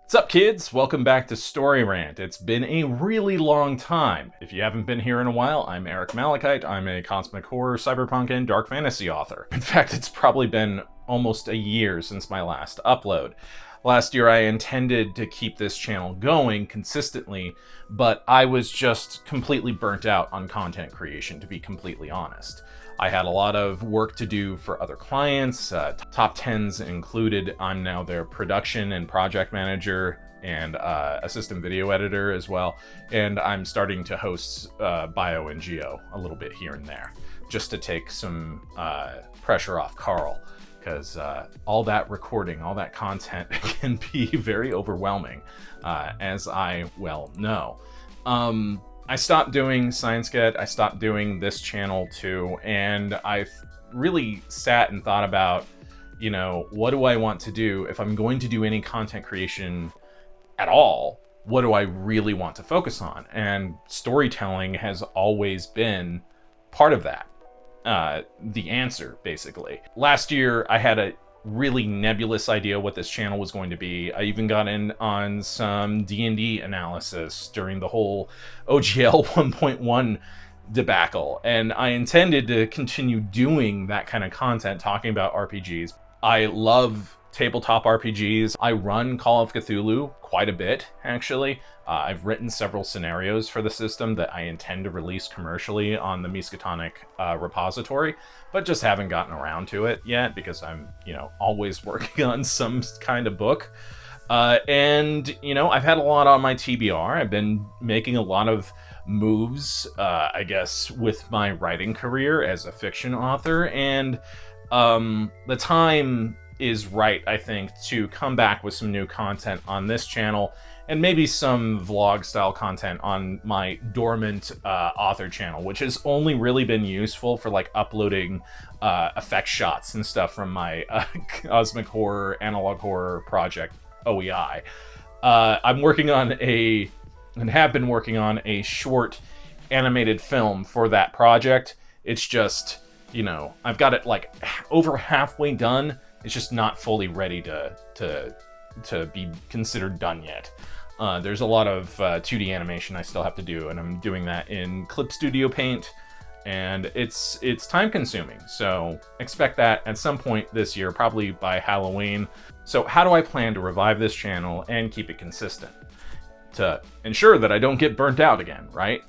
What's up, kids? Welcome back to Story Rant. It's been a really long time. If you haven't been here in a while, I'm Eric Malachite. I'm a cosmic horror, cyberpunk, and dark fantasy author. In fact, it's probably been almost a year since my last upload. Last year, I intended to keep this channel going consistently, but I was just completely burnt out on content creation, to be completely honest. I had a lot of work to do for other clients, top 10s included. I'm now their production and project manager and assistant video editor as well. And I'm starting to host Bio and Geo a little bit here and there, just to take some pressure off Carl, because all that recording, all that content can be very overwhelming, as I well know. I stopped doing Science Get, I stopped doing this channel too, and I've really sat and thought about, what do I want to do? If I'm going to do any content creation at all, what do I really want to focus on? And storytelling has always been part of that. The answer, basically. Last year, I had a really nebulous idea what this channel was going to be. I even got in on some D&D analysis during the whole OGL 1.1 debacle, and I intended to continue doing that kind of content, talking about RPGs. I love tabletop RPGs. I run Call of Cthulhu quite a bit, actually. I've written several scenarios for the system that I intend to release commercially on the Miskatonic repository, but just haven't gotten around to it yet because I'm, always working on some kind of book. And I've had a lot on my TBR. I've been making a lot of moves, I guess, with my writing career as a fiction author, and the time is right, I think, to come back with some new content on this channel and maybe some vlog style content on my dormant author channel, which has only really been useful for like uploading effect shots and stuff from my cosmic horror, analog horror project, OEI. I'm working on and have been working on a short animated film for that project. It's just, I've got it like over halfway done. It's just not fully ready to be considered done yet. There's a lot of 2D animation I still have to do, and I'm doing that in Clip Studio Paint, and it's time consuming. So expect that at some point this year, probably by Halloween. So how do I plan to revive this channel and keep it consistent to ensure that I don't get burnt out again, right?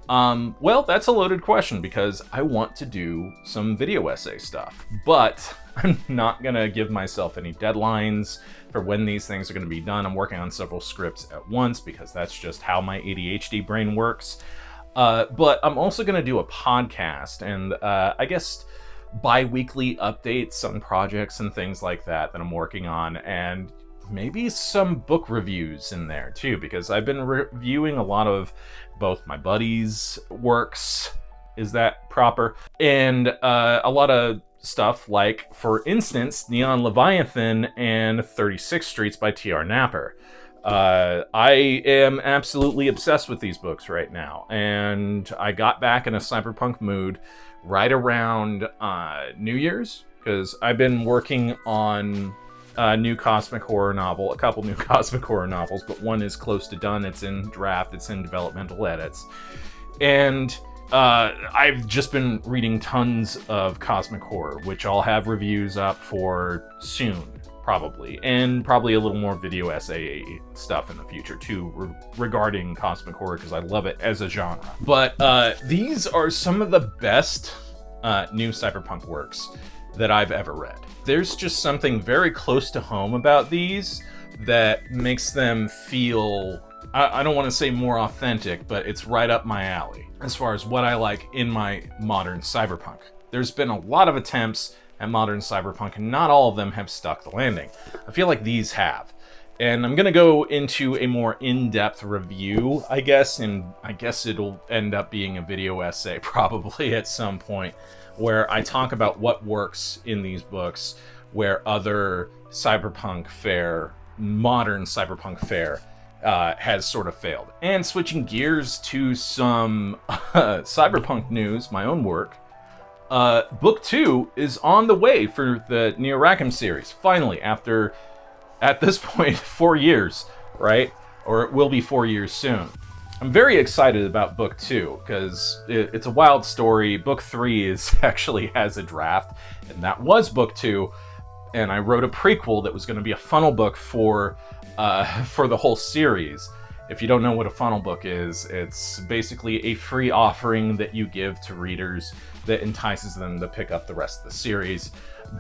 Well, that's a loaded question because I want to do some video essay stuff, but I'm not gonna give myself any deadlines for when these things are gonna be done. I'm working on several scripts at once because that's just how my ADHD brain works. But I'm also gonna do a podcast and I guess bi-weekly updates on projects and things like that I'm working on, and maybe some book reviews in there too, because I've been reviewing a lot of both my buddies' works, is that proper? And a lot of stuff like, for instance, Neon Leviathan and 36 Streets by T.R. Napper. I am absolutely obsessed with these books right now, and I got back in a cyberpunk mood right around New Year's, because I've been working on a new cosmic horror novel, a couple new cosmic horror novels, but one is close to done. It's in draft, it's in developmental edits. And I've just been reading tons of cosmic horror, which I'll have reviews up for soon, probably. And probably a little more video essay stuff in the future, too, regarding cosmic horror, because I love it as a genre. But these are some of the best new cyberpunk works that I've ever read. There's just something very close to home about these that makes them feel, I don't want to say more authentic, but it's right up my alley as far as what I like in my modern cyberpunk. There's been a lot of attempts at modern cyberpunk, and not all of them have stuck the landing. I feel like these have. And I'm going to go into a more in-depth review, I guess, and I guess it'll end up being a video essay probably at some point, where I talk about what works in these books, where other cyberpunk fare, modern cyberpunk fare, has sort of failed. And switching gears to some cyberpunk news, my own work, Book 2 is on the way for the Neo Rackham series. Finally, after at this point, 4 years, right? Or it will be 4 years soon. I'm very excited about book 2 because it's a wild story. Book 3 actually has a draft, and that was book 2. And I wrote a prequel that was going to be a funnel book for the whole series. If you don't know what a funnel book is, it's basically a free offering that you give to readers that entices them to pick up the rest of the series.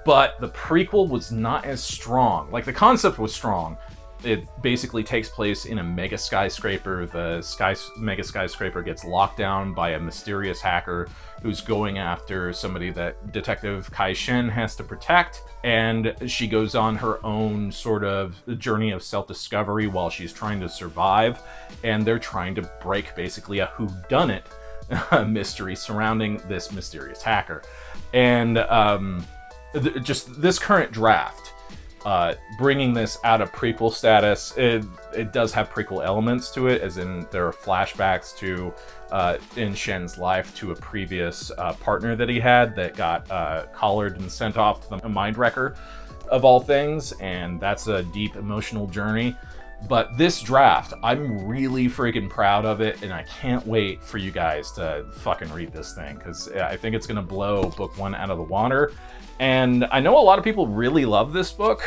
But the prequel was not as strong. Like, the concept was strong. It basically takes place in a mega skyscraper. The mega skyscraper gets locked down by a mysterious hacker who's going after somebody that Detective Kai Shen has to protect. And she goes on her own sort of journey of self-discovery while she's trying to survive. And they're trying to break basically a whodunit mystery surrounding this mysterious hacker. And just this current draft, bringing this out of prequel status, it does have prequel elements to it, as in there are flashbacks to in Shen's life to a previous partner that he had that got collared and sent off to the Mind Wrecker of all things, and that's a deep emotional journey. But this draft, I'm really freaking proud of it, and I can't wait for you guys to fucking read this thing, because I think it's gonna blow book 1 out of the water. And I know a lot of people really love this book.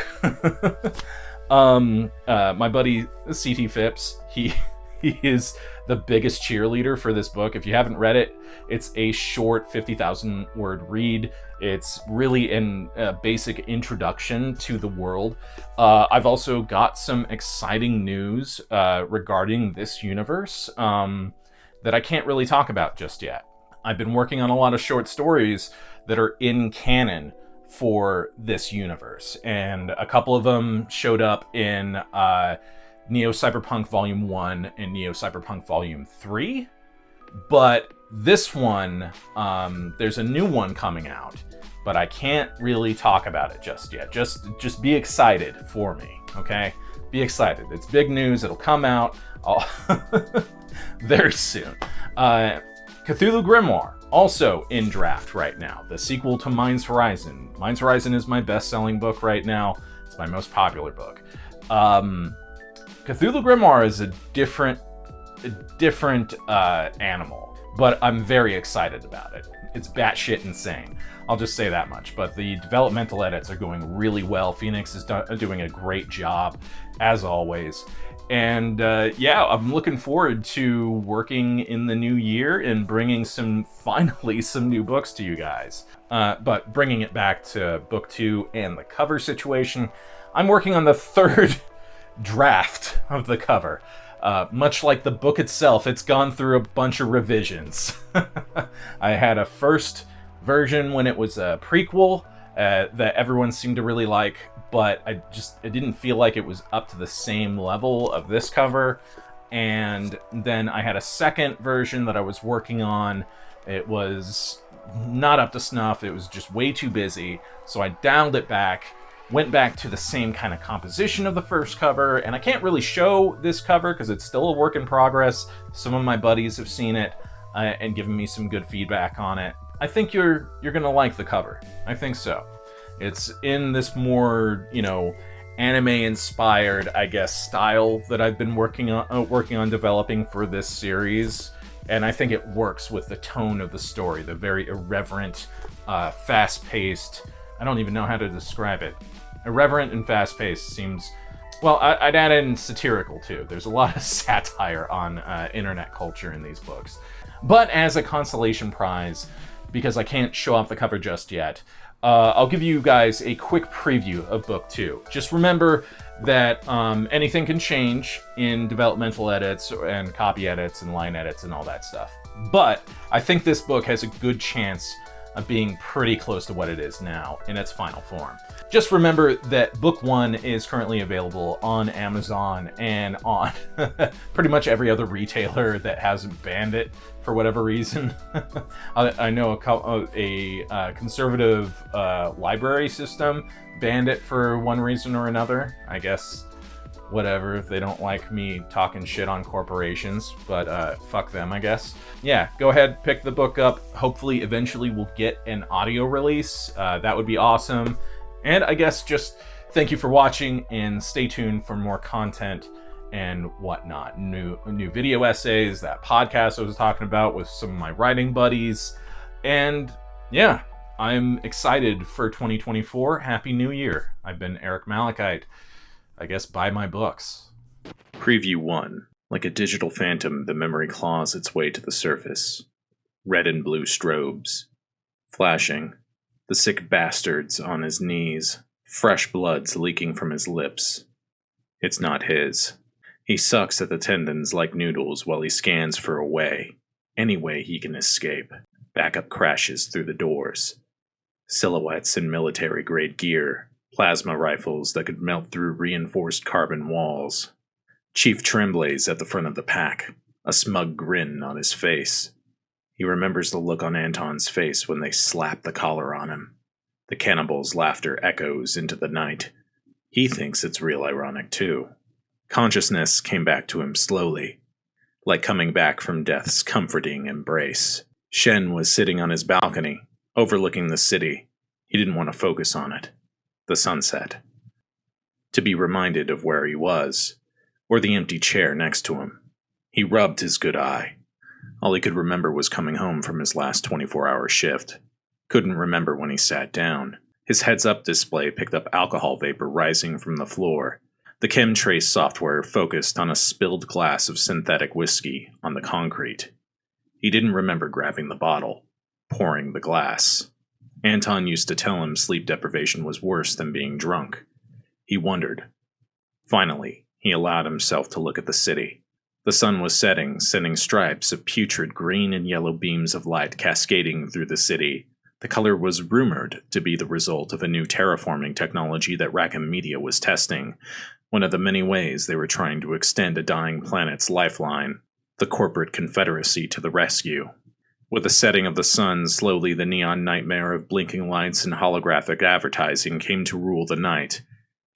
My buddy CT Phipps, he is the biggest cheerleader for this book. If you haven't read it, it's a short 50,000 word read. It's really a basic introduction to the world. I've also got some exciting news regarding this universe that I can't really talk about just yet. I've been working on a lot of short stories that are in canon for this universe, and a couple of them showed up in Neo Cyberpunk Volume 1 and Neo Cyberpunk Volume 3, but this one, there's a new one coming out, but I can't really talk about it just yet. Just be excited for me, okay? Be excited. It's big news. It'll come out very soon. Cthulhu Grimoire, also in draft right now. The sequel to Mind's Horizon. Mind's Horizon is my best-selling book right now. It's my most popular book. Cthulhu Grimoire is a different animal, but I'm very excited about it. It's batshit insane. I'll just say that much. But the developmental edits are going really well. Phoenix is doing a great job, as always. And yeah, I'm looking forward to working in the new year and bringing finally some new books to you guys. But bringing it back to book 2 and the cover situation, I'm working on the 3rd draft of the cover. Much like the book itself, it's gone through a bunch of revisions. I had a first version when it was a prequel that everyone seemed to really like, but I didn't feel like it was up to the same level of this cover. And then I had a second version that I was working on. It was not up to snuff. It was just way too busy. So I dialed it back, went back to the same kind of composition of the first cover. And I can't really show this cover because it's still a work in progress. Some of my buddies have seen it and given me some good feedback on it. I think you're gonna like the cover. I think so. It's in this more, anime-inspired, I guess, style that I've been working on developing for this series, and I think it works with the tone of the story, the very irreverent, fast-paced. I don't even know how to describe it. Irreverent and fast-paced seems. Well, I'd add in satirical too. There's a lot of satire on internet culture in these books, but as a consolation prize, because I can't show off the cover just yet, I'll give you guys a quick preview of book 2. Just remember that anything can change in developmental edits and copy edits and line edits and all that stuff. But I think this book has a good chance of being pretty close to what it is now in its final form. Just remember that book 1 is currently available on Amazon and on pretty much every other retailer that hasn't banned it for whatever reason. I know a conservative library system banned it for one reason or another. I guess whatever, they don't like me talking shit on corporations, but fuck them, I guess. Yeah, go ahead, pick the book up. Hopefully eventually we'll get an audio release. That would be awesome. And I guess just Thank you for watching, and stay tuned for more content and whatnot. New video essays, that podcast I was talking about with some of my writing buddies. And yeah, I'm excited for 2024. Happy New Year. I've been Eric Malachite. I guess buy my books. Preview 1. Like a digital phantom, the memory claws its way to the surface. Red and blue strobes. Flashing. The sick bastard's on his knees. Fresh blood's leaking from his lips. It's not his. He sucks at the tendons like noodles while he scans for a way. Any way he can escape. Backup crashes through the doors. Silhouettes in military-grade gear. Plasma rifles that could melt through reinforced carbon walls. Chief Tremblay's at the front of the pack, a smug grin on his face. He remembers the look on Anton's face when they slapped the collar on him. The cannibal's laughter echoes into the night. He thinks it's real ironic, too. Consciousness came back to him slowly, like coming back from death's comforting embrace. Shen was sitting on his balcony, overlooking the city. He didn't want to focus on it. The sunset. To be reminded of where he was, or the empty chair next to him. He rubbed his good eye. All he could remember was coming home from his last 24-hour shift. Couldn't remember when he sat down. His heads-up display picked up alcohol vapor rising from the floor. The ChemTrace software focused on a spilled glass of synthetic whiskey on the concrete. He didn't remember grabbing the bottle, pouring the glass. Anton used to tell him sleep deprivation was worse than being drunk. He wondered. Finally, he allowed himself to look at the city. The sun was setting, sending stripes of putrid green and yellow beams of light cascading through the city. The color was rumored to be the result of a new terraforming technology that Rackham Media was testing, one of the many ways they were trying to extend a dying planet's lifeline, the corporate confederacy to the rescue. With the setting of the sun, slowly the neon nightmare of blinking lights and holographic advertising came to rule the night.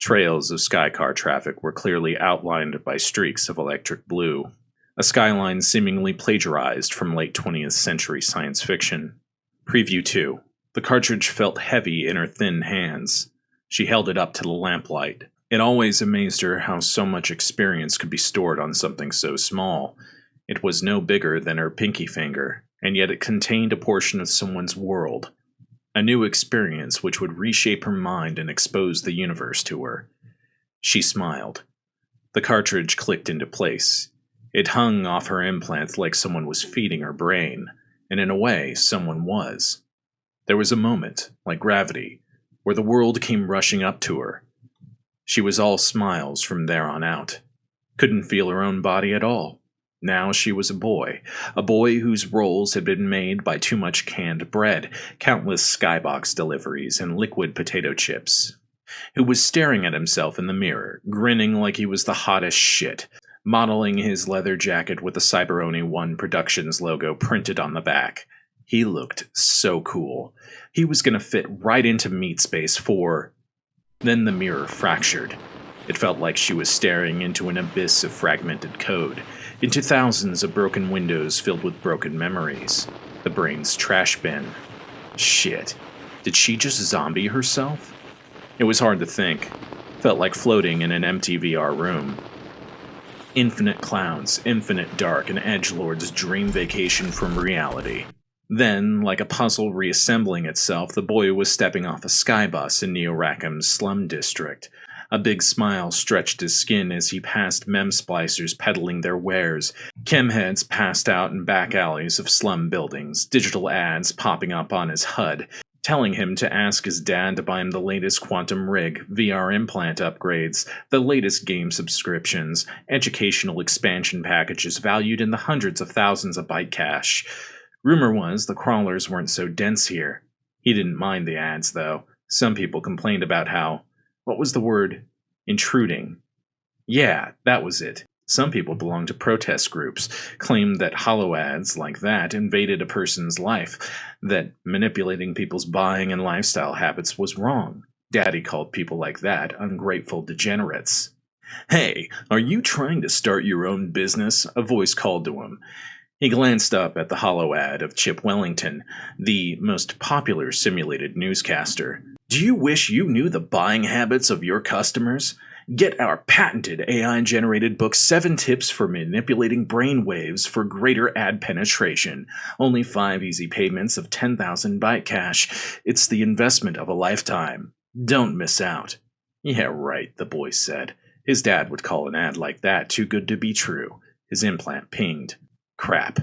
Trails of skycar traffic were clearly outlined by streaks of electric blue, a skyline seemingly plagiarized from late 20th century science fiction. Preview 2. The cartridge felt heavy in her thin hands. She held it up to the lamplight. It always amazed her how so much experience could be stored on something so small. It was no bigger than her pinky finger, and yet it contained a portion of someone's world. A new experience which would reshape her mind and expose the universe to her. She smiled. The cartridge clicked into place. It hung off her implant like someone was feeding her brain. And in a way, someone was. There was a moment, like gravity, where the world came rushing up to her. She was all smiles from there on out. Couldn't feel her own body at all. Now she was a boy whose rolls had been made by too much canned bread, countless skybox deliveries, and liquid potato chips, who was staring at himself in the mirror, grinning like he was the hottest shit, modeling his leather jacket with the Cyberoni 1 Productions logo printed on the back. He looked so cool. He was going to fit right into meat space for... Then the mirror fractured. It felt like she was staring into an abyss of fragmented code, into thousands of broken windows filled with broken memories. The brain's trash bin. Shit. Did she just zombie herself? It was hard to think. Felt like floating in an empty VR room. Infinite clouds, infinite dark, and edgelord's dream vacation from reality. Then, like a puzzle reassembling itself, the boy was stepping off a skybus in Neo Rackham's slum district. A big smile stretched his skin as he passed mem-splicers peddling their wares, chemheads passed out in back alleys of slum buildings, digital ads popping up on his HUD, telling him to ask his dad to buy him the latest quantum rig, VR implant upgrades, the latest game subscriptions, educational expansion packages valued in the hundreds of thousands of byte cash. Rumor was the crawlers weren't so dense here. He didn't mind the ads, though. Some people complained about how, what was the word? Intruding. Yeah, that was it. Some people belonged to protest groups, claimed that hollow ads like that invaded a person's life, that manipulating people's buying and lifestyle habits was wrong. Daddy called people like that ungrateful degenerates. "Hey, are you trying to start your own business?" a voice called to him. He glanced up at the hollow ad of Chip Wellington, the most popular simulated newscaster. Do you wish you knew the buying habits of your customers? Get our patented AI-generated book 7 Tips for Manipulating Brainwaves for Greater Ad Penetration. Only 5 easy payments of 10,000 byte cash. It's the investment of a lifetime. Don't miss out. Yeah, right, the boy said. His dad would call an ad like that too good to be true. His implant pinged. Crap.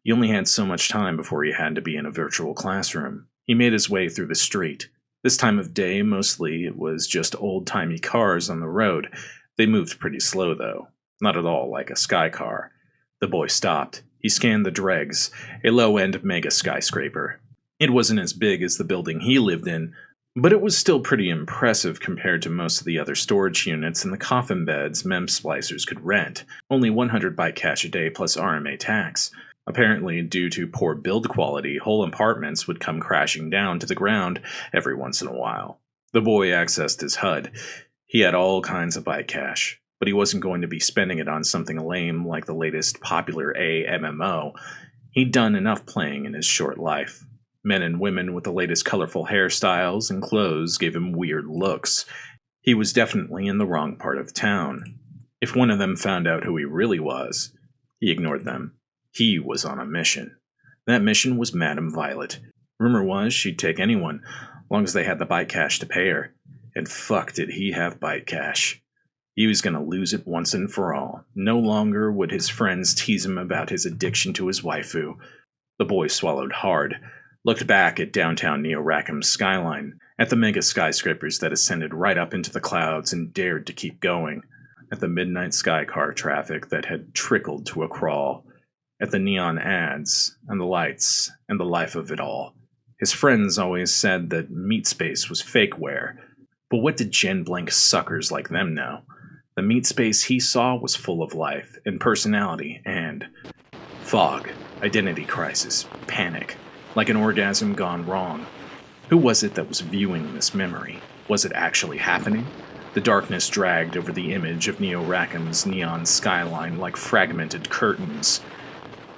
He only had so much time before he had to be in a virtual classroom. He made his way through the street. This time of day, mostly it was just old-timey cars on the road. They moved pretty slow, though. Not at all like a sky car. The boy stopped. He scanned the dregs, a low-end mega skyscraper. It wasn't as big as the building he lived in, but it was still pretty impressive compared to most of the other storage units and the coffin beds mem splicers could rent. Only 100 byte cash a day plus RMA tax. Apparently, due to poor build quality, whole apartments would come crashing down to the ground every once in a while. The boy accessed his HUD. He had all kinds of byte cash, but he wasn't going to be spending it on something lame like the latest popular MMO. He'd done enough playing in his short life. Men and women with the latest colorful hairstyles and clothes gave him weird looks. He was definitely in the wrong part of town. If one of them found out who he really was, he ignored them. He was on a mission. That mission was Madame Violet. Rumor was she'd take anyone, long as they had the byte cash to pay her. And fuck did he have byte cash. He was going to lose it once and for all. No longer would his friends tease him about his addiction to his waifu. The boy swallowed hard, looked back at downtown Neo Rackham's skyline, at the mega skyscrapers that ascended right up into the clouds and dared to keep going, at the midnight sky car traffic that had trickled to a crawl, at the neon ads, and the lights, and the life of it all. His friends always said that meat space was fakeware, but what did Gen Blank suckers like them know? The meat space he saw was full of life, and personality, and fog, identity crisis, panic, like an orgasm gone wrong. Who was it that was viewing this memory? Was it actually happening? The darkness dragged over the image of Neo Rackham's neon skyline like fragmented curtains.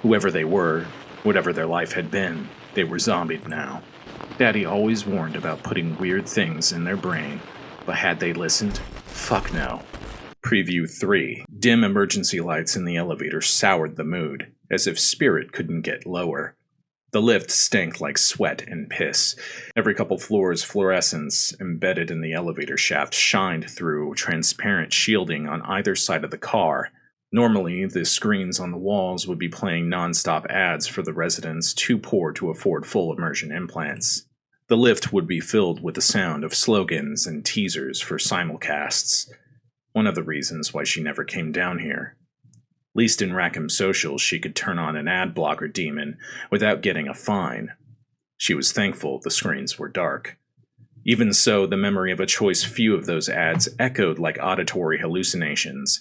Whoever they were, whatever their life had been, they were zombied now. Daddy always warned about putting weird things in their brain, but had they listened? Fuck no. Preview 3. Dim emergency lights in the elevator soured the mood, as if spirit couldn't get lower. The lift stank like sweat and piss. Every couple floors, fluorescence embedded in the elevator shaft shined through transparent shielding on either side of the car. Normally, the screens on the walls would be playing non-stop ads for the residents too poor to afford full immersion implants. The lift would be filled with the sound of slogans and teasers for simulcasts. One of the reasons why she never came down here. Least in Rackham Social, she could turn on an ad blocker demon without getting a fine. She was thankful the screens were dark. Even so, the memory of a choice few of those ads echoed like auditory hallucinations.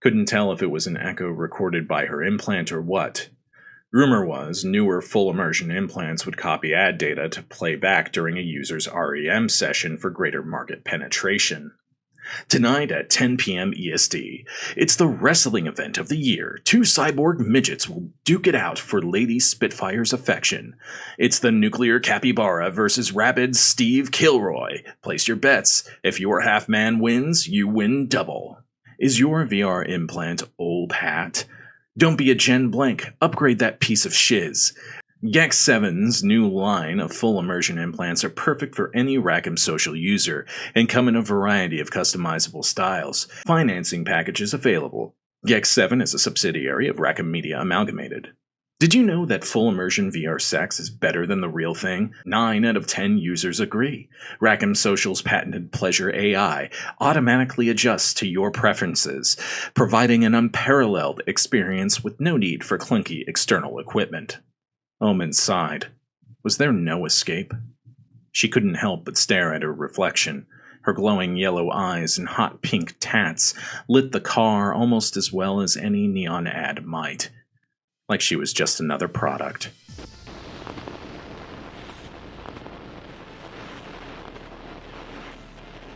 Couldn't tell if it was an echo recorded by her implant or what. Rumor was newer full immersion implants would copy ad data to play back during a user's REM session for greater market penetration. Tonight at 10 p.m. EST, it's the wrestling event of the year. 2 cyborg midgets will duke it out for Lady Spitfire's affection. It's the Nuclear Capybara versus Rabid Steve Kilroy. Place your bets. If your half-man wins, you win double. Is your VR implant old hat? Don't be a Gen Blank. Upgrade that piece of shiz. Gex 7's new line of full immersion implants are perfect for any Rackham Social user and come in a variety of customizable styles. Financing packages available. Gex 7 is a subsidiary of Rackham Media Amalgamated. Did you know that full immersion VR sex is better than the real thing? 9 out of 10 users agree. Rackham Social's patented Pleasure AI automatically adjusts to your preferences, providing an unparalleled experience with no need for clunky external equipment. Omens sighed. Was there no escape? She couldn't help but stare at her reflection. Her glowing yellow eyes and hot pink tats lit the car almost as well as any neon ad might. Like she was just another product.